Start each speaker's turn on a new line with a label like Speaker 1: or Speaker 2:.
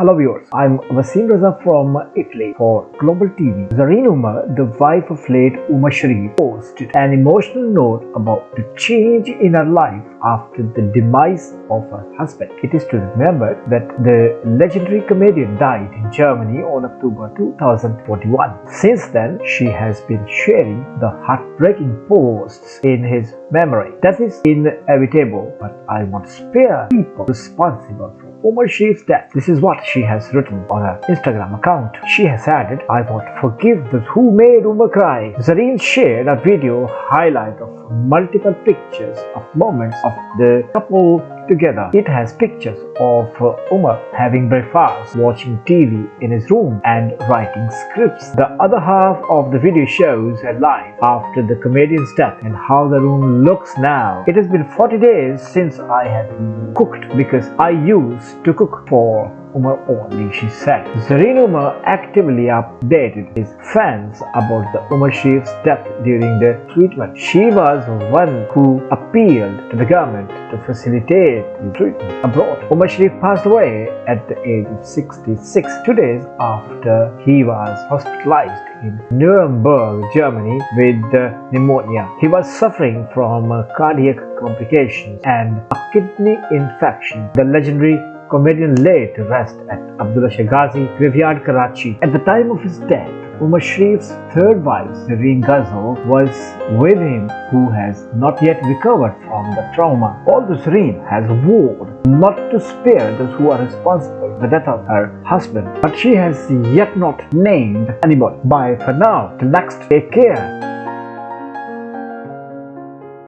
Speaker 1: Hello viewers, I'm Zarin Ghazal from Italy for Globbal TV. Zarin the wife of late Omar Sharif, posted an emotional note about the change in her life after the demise of her husband. It is to remember that the legendary comedian died in Germany on October 2021. Since then, she has been sharing the heartbreaking posts in his memory. Death is inevitable, but I want to spare people responsible for Omar Sharif's death. This is what she has written on her Instagram account. She has added, I want to forgive those who made Omar cry. Zarin shared a video highlight of multiple pictures of moments of the couple together. It has pictures of Omer having breakfast, watching TV in his room and writing scripts. The other half of the video shows her life after the comedian's death and how the room looks now. It has been 40 days since I have cooked because I used to cook for Omer only, she said. Zarin actively updated his fans about the Omar Sharif's death during the treatment. She was one who appealed to the government to facilitate the treatment abroad. Omar Sharif passed away at the age of 66, 2 days after he was hospitalized in Nuremberg, Germany with pneumonia. He was suffering from cardiac complications and a kidney infection. The legendary comedian lay to rest at Zarin Ghazal graveyard, Karachi. At the time of his death, Omar Sharif's third wife, Zarin Ghazal, was with him, who has not yet recovered from the trauma. Although Zarin has vowed not to spare those who are responsible for the death of her husband, but she has yet not named anybody. Bye for now. Till next, take care.